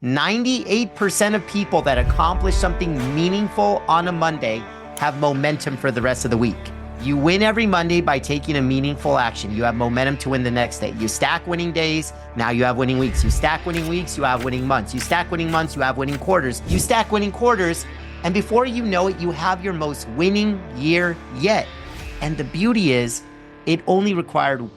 98% of people that accomplish something meaningful on a Monday have momentum for the rest of the week. You win every Monday by taking a meaningful action. You have momentum to win the next day. You stack winning days, now you have winning weeks. You stack winning weeks, you have winning months. You stack winning months, you have winning quarters. You stack winning quarters, and before you know it, you have your most winning year yet. And the beauty is, it only required.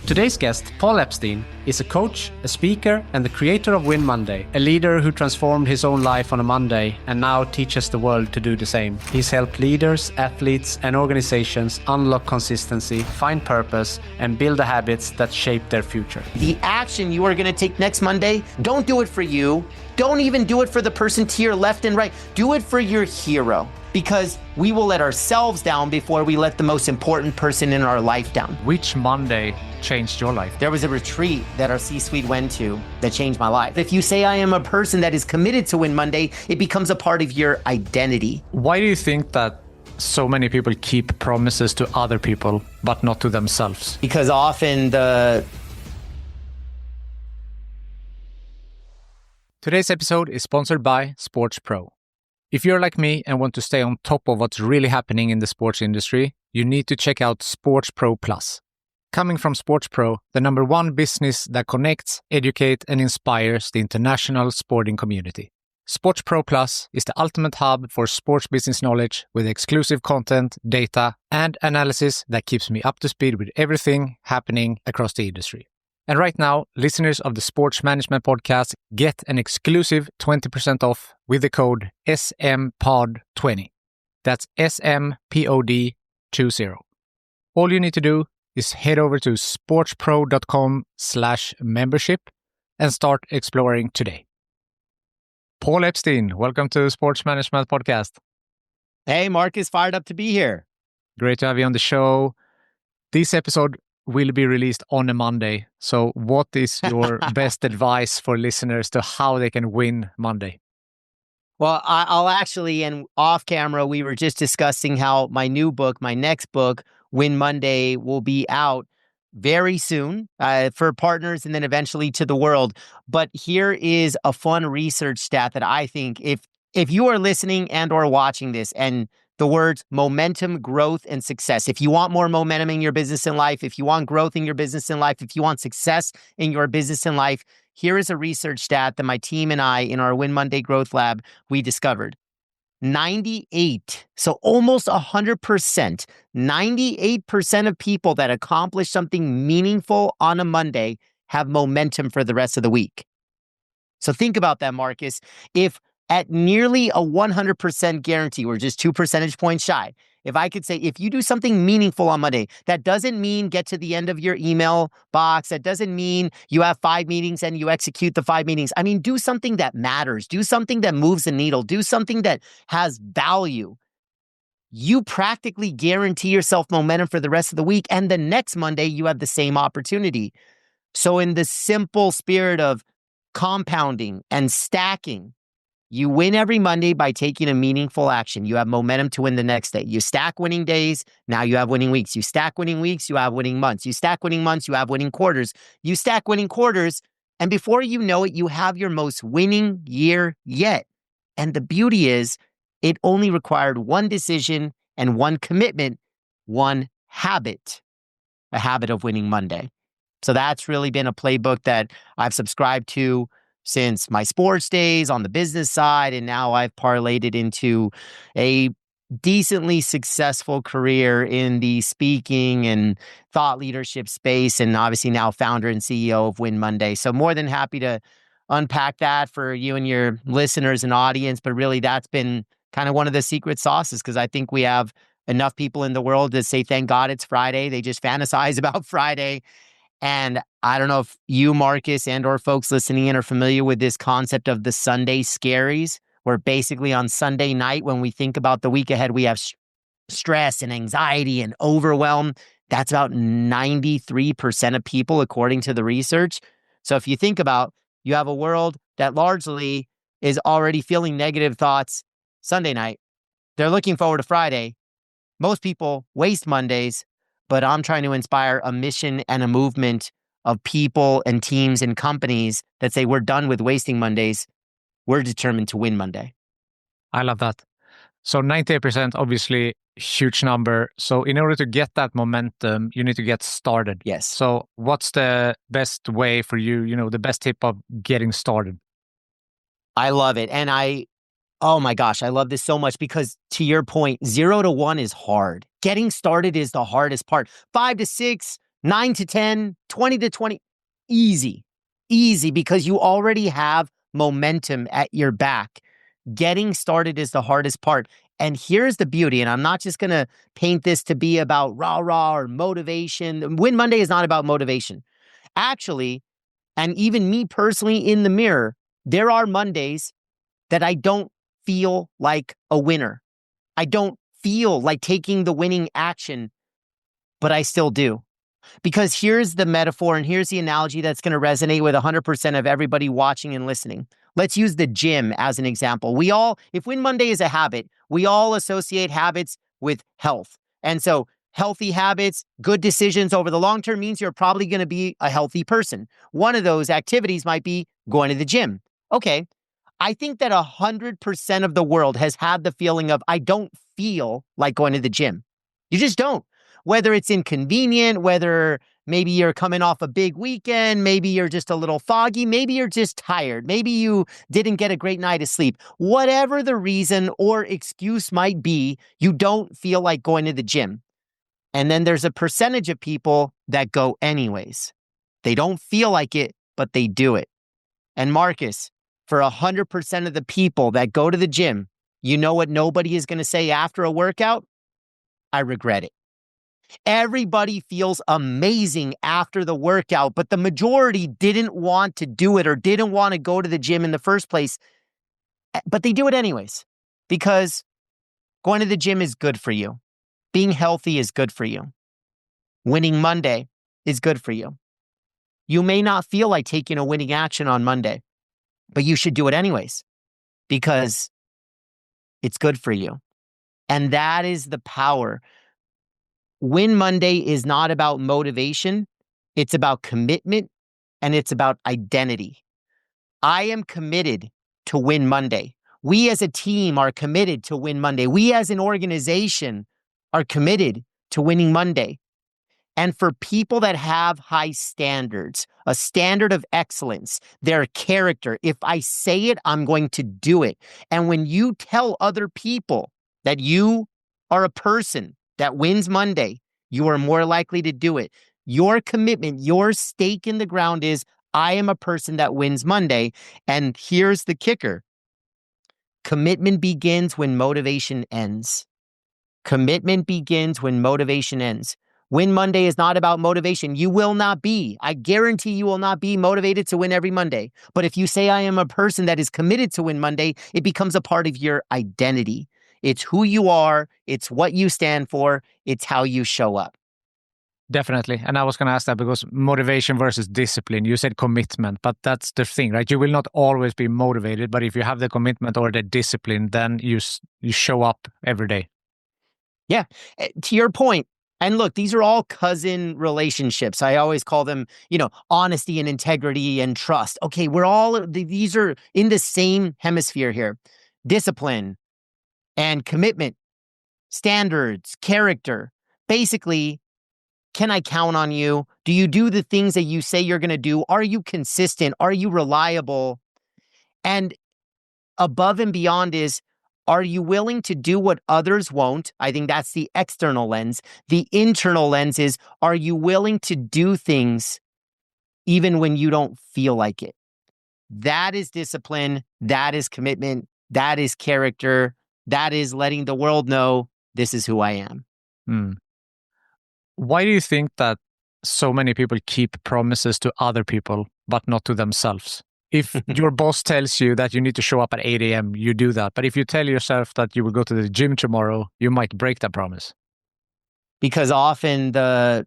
Today's guest, Paul Epstein, is a coach, a speaker, and the creator of Win Monday, a leader who transformed his own life on a Monday and now teaches the world to do the same. He's helped leaders, athletes, and organizations unlock consistency, find purpose, and build the habits that shape their future. The action you are going to take next Monday, don't do it for you. Don't even do it for the person to your left and right. Do it for your hero. Because we will let ourselves down before we let the most important person in our life down. Which Monday changed your life? There was a retreat that our C-suite went to that changed my life. If you say I am a person that is committed to Win Monday, it becomes a part of your identity. Why do you think that so many people keep promises to other people, but not to themselves? Because often Today's episode is sponsored by Sports Pro. If you're like me and want to stay on top of what's really happening in the sports industry, you need to check out Sports Pro Plus. Coming from Sports Pro, the number one business that connects, educates, and inspires the international sporting community. Sports Pro Plus is the ultimate hub for sports business knowledge with exclusive content, data, and analysis that keeps me up to speed with everything happening across the industry. And right now, listeners of the Sports Management Podcast get an exclusive 20% off with the code SMPOD20. That's SMPOD20. All you need to do is head over to sportspro.com/membership and start exploring today. Paul Epstein, welcome to Sports Management Podcast. Hey, Marcus, fired up to be here. Great to have you on the show. This episode will be released on a Monday. So what is your best advice for listeners to how they can win Monday? Well, I'll actually, and off camera, we were just discussing how my new book, my next book, Win Monday, will be out very soon for partners and then eventually to the world. But here is a fun research stat that I think if you are listening and or watching this and the words momentum, growth, and success. If you want more momentum in your business and life, if you want growth in your business and life, if you want success in your business and life, here is a research stat that my team and I in our Win Monday Growth Lab, we discovered. 98, so almost 100%, 98% of people that accomplish something meaningful on a Monday have momentum for the rest of the week. So think about that, Marcus. If at nearly a 100% guarantee, we're just 2 percentage points shy. If I could say, if you do something meaningful on Monday, that doesn't mean get to the end of your email box. That doesn't mean you have 5 meetings and you execute the 5 meetings. I mean, do something that matters. Do something that moves the needle. Do something that has value. You practically guarantee yourself momentum for the rest of the week. And the next Monday, you have the same opportunity. So in the simple spirit of compounding and stacking, you win every Monday by taking a meaningful action. You have momentum to win the next day. You stack winning days, now you have winning weeks. You stack winning weeks, you have winning months. You stack winning months, you have winning quarters. You stack winning quarters, and before you know it, you have your most winning year yet. And the beauty is, it only required one decision and one commitment, one habit, a habit of winning Monday. So that's really been a playbook that I've subscribed to since my sports days on the business side, and now I've parlayed it into a decently successful career in the speaking and thought leadership space, and obviously now founder and CEO of Win Monday. So more than happy to unpack that for you and your listeners and audience, but really that's been kind of one of the secret sauces, because I think we have enough people in the world to say, thank God it's Friday. They just fantasize about Friday. And I don't know if you, Marcus, and or folks listening in are familiar with this concept of the Sunday scaries, where basically on Sunday night, when we think about the week ahead, we have stress and anxiety and overwhelm. That's about 93% of people, according to the research. So if you think about, you have a world that largely is already feeling negative thoughts Sunday night. They're looking forward to Friday. Most people waste Mondays, but I'm trying to inspire a mission and a movement of people and teams and companies that say we're done with wasting Mondays. We're determined to win Monday. I love that. So 98%, obviously, huge number. So in order to get that momentum, you need to get started. Yes. So what's the best way for you, the best tip of getting started? I love it. And oh my gosh, I love this so much because to your point, 0 to 1 is hard. Getting started is the hardest part. 5 to 6, 9 to 10, 20 to 20, easy, easy because you already have momentum at your back. Getting started is the hardest part. And here's the beauty, and I'm not just going to paint this to be about rah-rah or motivation. Win Monday is not about motivation. Actually, and even me personally in the mirror, there are Mondays that I don't feel like a winner. I don't feel like taking the winning action, but I still do. Because here's the metaphor and here's the analogy that's going to resonate with 100% of everybody watching and listening. Let's use the gym as an example. If Win Monday is a habit, we all associate habits with health. And so healthy habits, good decisions over the long term means you're probably going to be a healthy person. One of those activities might be going to the gym. Okay. I think that 100% of the world has had the feeling of, I don't feel like going to the gym. You just don't. Whether it's inconvenient, whether maybe you're coming off a big weekend, maybe you're just a little foggy, maybe you're just tired, maybe you didn't get a great night of sleep. Whatever the reason or excuse might be, you don't feel like going to the gym. And then there's a percentage of people that go anyways. They don't feel like it, but they do it. And Marcus, for 100% of the people that go to the gym, you know what nobody is going to say after a workout? I regret it. Everybody feels amazing after the workout, but the majority didn't want to do it or didn't want to go to the gym in the first place. But they do it anyways because going to the gym is good for you. Being healthy is good for you. Winning Monday is good for you. You may not feel like taking a winning action on Monday, but you should do it anyways because it's good for you. And that is the power. Win Monday is not about motivation. It's about commitment and it's about identity. I am committed to Win Monday. We as a team are committed to Win Monday. We as an organization are committed to winning Monday. And for people that have high standards, a standard of excellence, their character, if I say it, I'm going to do it. And when you tell other people that you are a person that wins Monday, you are more likely to do it. Your commitment, your stake in the ground is, I am a person that wins Monday. And here's the kicker. Commitment begins when motivation ends. Commitment begins when motivation ends. Win Monday is not about motivation. You will not be. I guarantee you will not be motivated to win every Monday. But if you say I am a person that is committed to win Monday, it becomes a part of your identity. It's who you are. It's what you stand for. It's how you show up. Definitely. And I was going to ask that because motivation versus discipline, you said commitment, but that's the thing, right? You will not always be motivated, but if you have the commitment or the discipline, then you show up every day. Yeah. To your point, and look, these are all cousin relationships. I always call them, honesty and integrity and trust. Okay, these are in the same hemisphere here. Discipline and commitment, standards, character. Basically, can I count on you? Do you do the things that you say you're going to do? Are you consistent? Are you reliable? And above and beyond is, are you willing to do what others won't? I think that's the external lens. The internal lens is, are you willing to do things even when you don't feel like it? That is discipline. That is commitment. That is character. That is letting the world know this is who I am. Mm. Why do you think that so many people keep promises to other people, but not to themselves? If your boss tells you that you need to show up at 8 a.m., you do that. But if you tell yourself that you will go to the gym tomorrow, you might break that promise. Because often the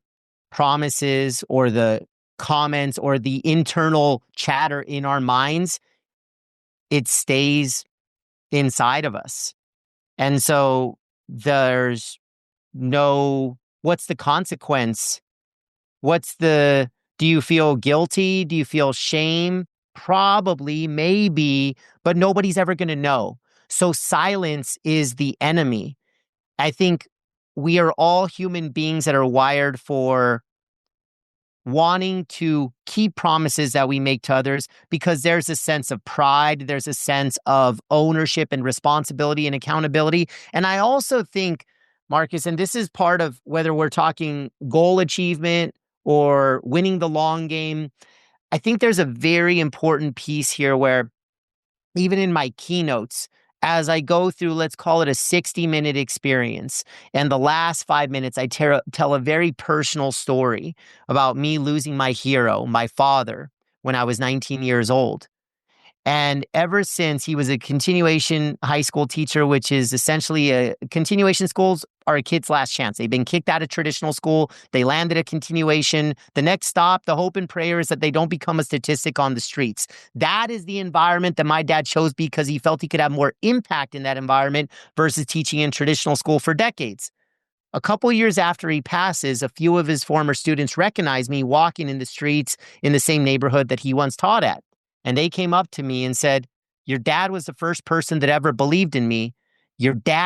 promises or the comments or the internal chatter in our minds, it stays inside of us. And so there's what's the consequence? What's the Do you feel guilty? Do you feel shame? Probably, maybe, but nobody's ever going to know. So silence is the enemy. I think we are all human beings that are wired for wanting to keep promises that we make to others because there's a sense of pride, there's a sense of ownership and responsibility and accountability. And I also think, Marcus, and this is part of whether we're talking goal achievement or winning the long game, I think there's a very important piece here where even in my keynotes, as I go through, let's call it a 60-minute experience, and the last 5 minutes, I tell a very personal story about me losing my hero, my father, when I was 19 years old. And ever since, he was a continuation high school teacher, which is essentially a continuation schools are a kid's last chance. They've been kicked out of traditional school. They landed a continuation. The next stop, the hope and prayer is that they don't become a statistic on the streets. That is the environment that my dad chose because he felt he could have more impact in that environment versus teaching in traditional school for decades. A couple years after he passes, a few of his former students recognize me walking in the streets in the same neighborhood that he once taught at. And they came up to me and said, "Your dad was the first person that ever believed in me. Your dad